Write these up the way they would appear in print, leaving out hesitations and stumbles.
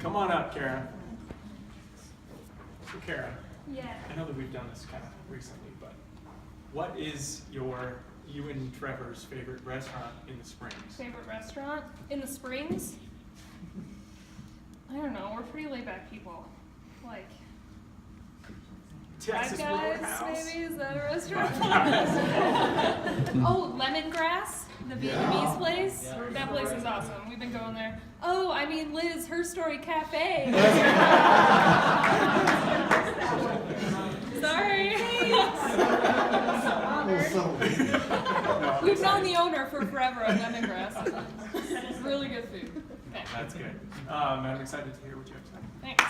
Come on up, Kara. So Kara, Yeah. I know that we've done this kind of recently, but what is you and Trevor's favorite restaurant in the Springs? Favorite restaurant in the Springs? I don't know. We're pretty laid back people. Like Texas Five Guys, Roadhouse? maybe? Is that a restaurant? Five Oh, Lemongrass, the Vietnamese place. Yeah. That place is awesome. We've been going there. Oh, I mean Liz, Her Story Cafe. Sorry. We've known the owner for forever at Lemongrass. Really good food. Okay. That's good. I'm excited to hear what you have to say. Thanks.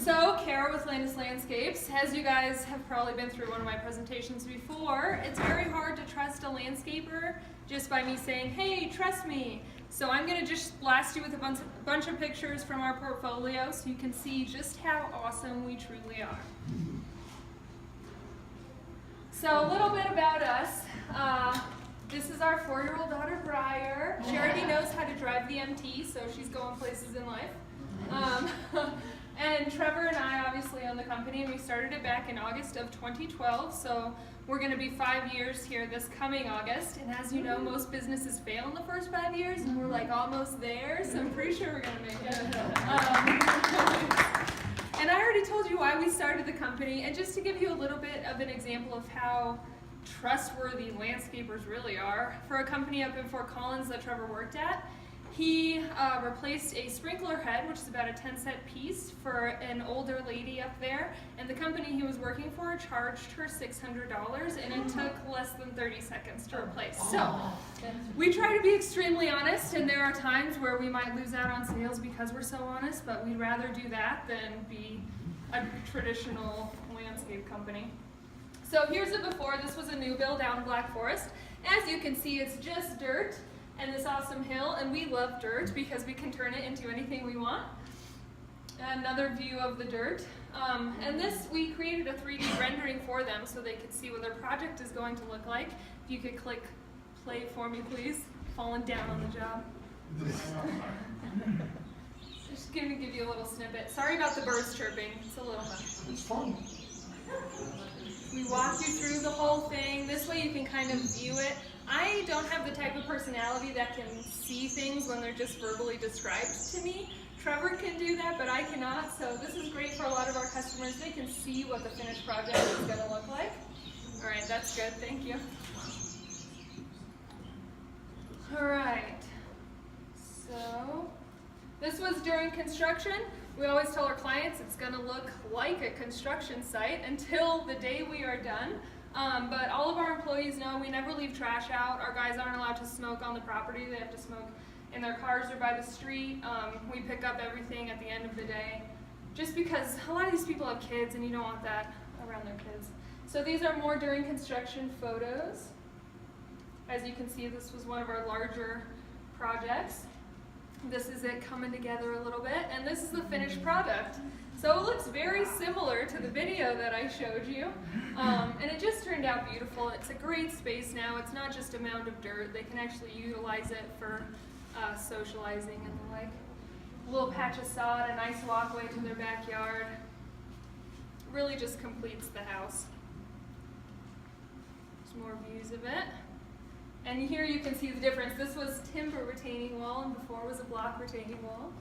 So, Kara with Landess Landscapes. As you guys have probably been through one of my presentations before, it's very hard to trust a landscaper just by me saying, hey, trust me. So I'm going to just blast you with a bunch of pictures from our portfolio so you can see just how awesome we truly are. So a little bit about us. This is our 4-year-old daughter, Briar. She already knows how to drive the MT, so she's going places in life. And Trevor and I obviously own the company, and we started it back in August of 2012, so we're going to be 5 years here this coming August. And as you know, most businesses fail in the first 5 years, and we're like almost there, so I'm pretty sure we're going to make it. And I already told you why we started the company, and just to give you a little bit of an example of how trustworthy landscapers really are, for a company up in Fort Collins that Trevor worked at, he replaced a sprinkler head, which is about a 10-cent piece, for an older lady up there, and the company he was working for charged her $600, and it took less than 30 seconds to replace. So we try to be extremely honest, and there are times where we might lose out on sales because we're so honest, but we'd rather do that than be a traditional landscape company. So here's a before. This was a new build out in Black Forest. As you can see, it's just dirt and this awesome hill, and we love dirt because we can turn it into anything we want. Another view of the dirt. And this, we created a 3D rendering for them so they could see what their project is going to look like. If you could click play for me, please. Falling down on the job. Just going to give you a little snippet. Sorry about the birds chirping. It's a little fun. It's fun. We walk you through the whole thing. This way you can kind of view it. I don't have the type of personality that can see things when they're just verbally described to me. Trevor can do that, but I cannot. So this is great for a lot of our customers. They can see what the finished project is going to look like. All right, that's good. Thank you. All right. So this was during construction. We always tell our clients it's going to look like a construction site until the day we are done. But all of our employees know we never leave trash out. Our guys aren't allowed to smoke on the property. They have to smoke in their cars or by the street. We pick up everything at the end of the day, just because a lot of these people have kids and you don't want that around their kids. So these are more during construction photos. As you can see, this was one of our larger projects. This is it coming together a little bit, and this is the finished product. So it looks very similar to the video that I showed you, and it just turned out beautiful. It's a great space now. It's not just a mound of dirt. They can actually utilize it for socializing and the like. A little patch of sod, a nice walkway to their backyard. Really just completes the house. There's more views of it. And here you can see the difference. This was timber retaining wall, and before was a block retaining wall.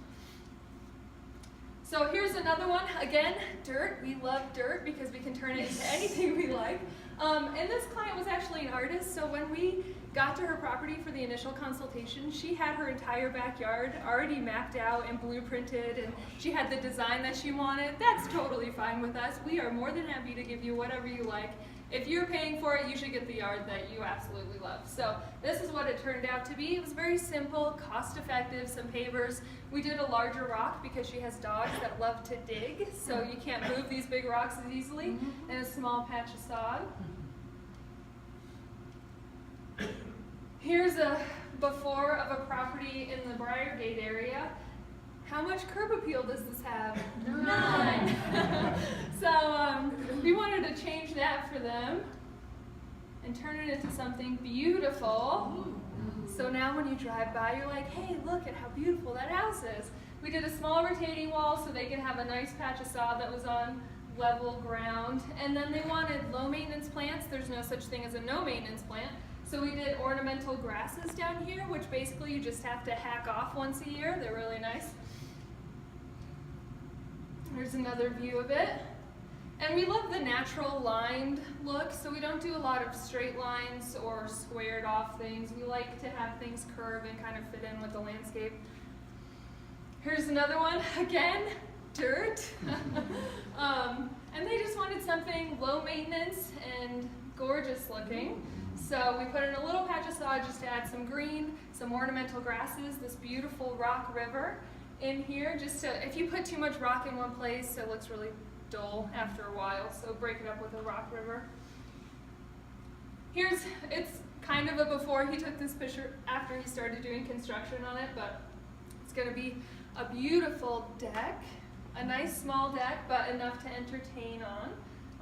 So here's another one. Again, dirt. We love dirt because we can turn it into anything we like. And this client was actually an artist, so when we got to her property for the initial consultation, she had her entire backyard already mapped out and blueprinted, and she had the design that she wanted. That's totally fine with us. We are more than happy to give you whatever you like. If you're paying for it, you should get the yard that you absolutely love. So this is what it turned out to be. It was very simple, cost-effective, some pavers. We did a larger rock because she has dogs that love to dig, so you can't move these big rocks as easily, and a small patch of sod. Here's a before of a property in the Briargate area. How much curb appeal does this have? None. So we wanted to change that for them and turn it into something beautiful. So now when you drive by, you're like, hey, look at how beautiful that house is. We did a small retaining wall so they could have a nice patch of sod that was on level ground. And then they wanted low maintenance plants. There's no such thing as a no maintenance plant. So we did ornamental grasses down here, which basically you just have to hack off once a year. They're really nice. Here's another view of it. And we love the natural lined look, so we don't do a lot of straight lines or squared off things. We like to have things curve and kind of fit in with the landscape. Here's another one, again, dirt. And they just wanted something low maintenance and gorgeous looking. So we put in a little patch of sod just to add some green, some ornamental grasses, this beautiful rock river in here. Just to, if you put too much rock in one place, it looks really dull after a while, so break it up with a rock river. It's kind of a before. He took this picture after he started doing construction on it, but it's going to be a beautiful deck, a nice small deck, but enough to entertain on.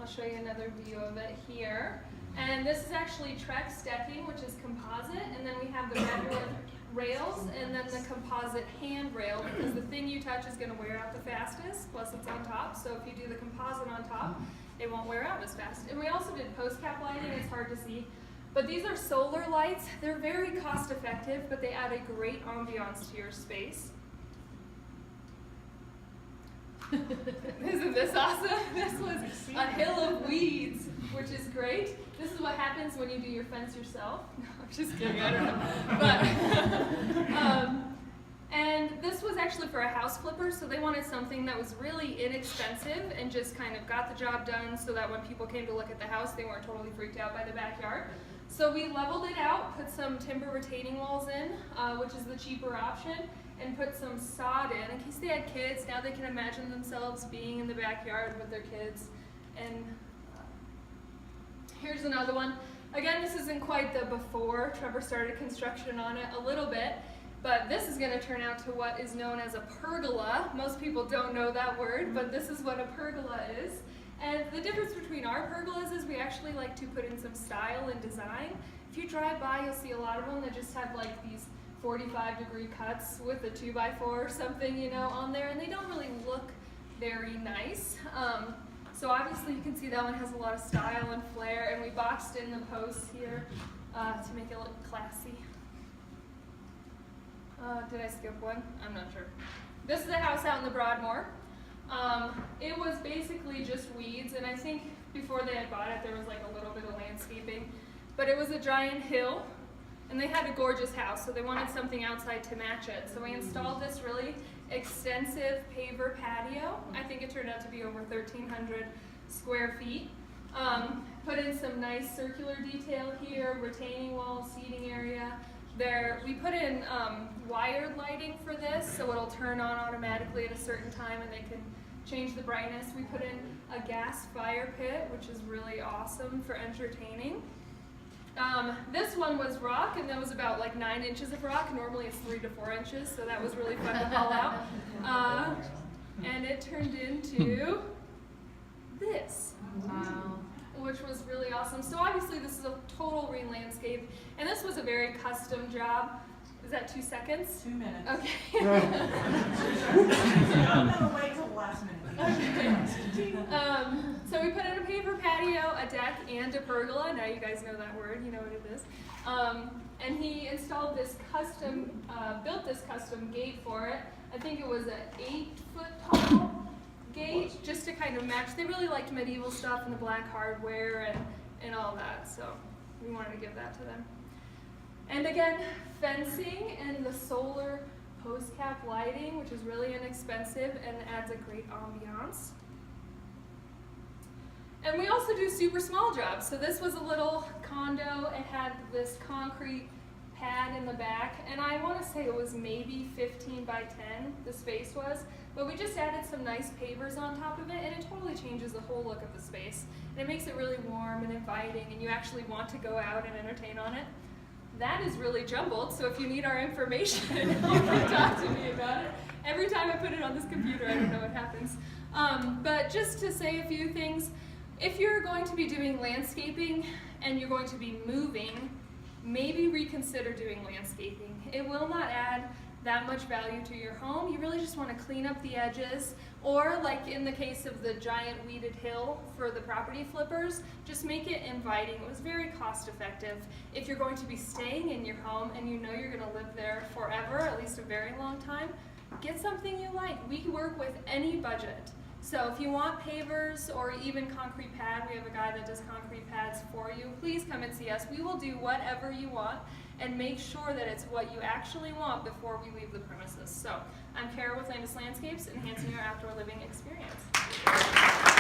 I'll show you another view of it here. And this is actually Trex decking, which is composite, and then we have the redwood rails and then the composite handrail, because the thing you touch is going to wear out the fastest, plus it's on top, so if you do the composite on top, it won't wear out as fast. And we also did post cap lighting. It's hard to see, but these are solar lights. They're very cost effective, but they add a great ambiance to your space. Isn't this awesome? This was a hill of weeds, which is great. This is what happens when you do your fence yourself. No, I'm just kidding, I don't know. But, and this was actually for a house flipper, so they wanted something that was really inexpensive and just kind of got the job done so that when people came to look at the house, they weren't totally freaked out by the backyard. So we leveled it out, put some timber retaining walls in, which is the cheaper option, and put some sod in case they had kids. Now they can imagine themselves being in the backyard with their kids. And here's another one. Again, this isn't quite the before. Trevor started construction on it a little bit, but this is going to turn out to what is known as a pergola. Most people don't know that word, but this is what a pergola is. And the difference between our pergolas is we actually like to put in some style and design. If you drive by, you'll see a lot of them that just have like these 45-degree cuts with a 2x4 or something, you know, on there, and they don't really look very nice. So obviously you can see that one has a lot of style and flair, and we boxed in the posts here to make it look classy. Did I skip one? I'm not sure. This is a house out in the Broadmoor. It was basically just weeds, and I think before they had bought it there was like a little bit of landscaping, but it was a giant hill. And they had a gorgeous house, so they wanted something outside to match it. So we installed this really extensive paver patio. I think it turned out to be over 1,300 square feet. Put in some nice circular detail here, retaining wall, seating area. We put in wired lighting for this, so it'll turn on automatically at a certain time and they can change the brightness. We put in a gas fire pit, which is really awesome for entertaining. This one was rock, and that was about like 9 inches of rock. Normally it's 3 to 4 inches, so that was really fun to haul out. And it turned into this, which was really awesome. So obviously this is a total re-landscape, and this was a very custom job. Is that 2 seconds? 2 minutes. Okay. I'm gonna wait till the last minute. Okay. So we put in a paper patio, a deck, and a pergola. Now you guys know that word, you know what it is. And he installed this custom, built this custom gate for it. I think it was an 8-foot tall gate, just to kind of match. They really liked medieval stuff and the black hardware and all that, so we wanted to give that to them. And again, fencing and the solar post cap lighting, which is really inexpensive and adds a great ambiance. And we also do super small jobs. So this was a little condo. It had this concrete pad in the back, and I want to say it was maybe 15 by 10, the space was, but we just added some nice pavers on top of it, and it totally changes the whole look of the space. And it makes it really warm and inviting, and you actually want to go out and entertain on it. That is really jumbled, so if you need our information, you can talk to me about it. Every time I put it on this computer, I don't know what happens. But just to say a few things, if you're going to be doing landscaping and you're going to be moving, maybe reconsider doing landscaping. It will not add that much value to your home. You really just want to clean up the edges, or like in the case of the giant weeded hill for the property flippers, just make it inviting. It was very cost effective. If you're going to be staying in your home and you know you're going to live there forever, at least a very long time, get something you like. We work with any budget. So if you want pavers or even concrete pad, we have a guy that does concrete pads for you. Please come and see us. We will do whatever you want and make sure that it's what you actually want before we leave the premises. So I'm Kara with Landess Landscapes, enhancing your outdoor living experience.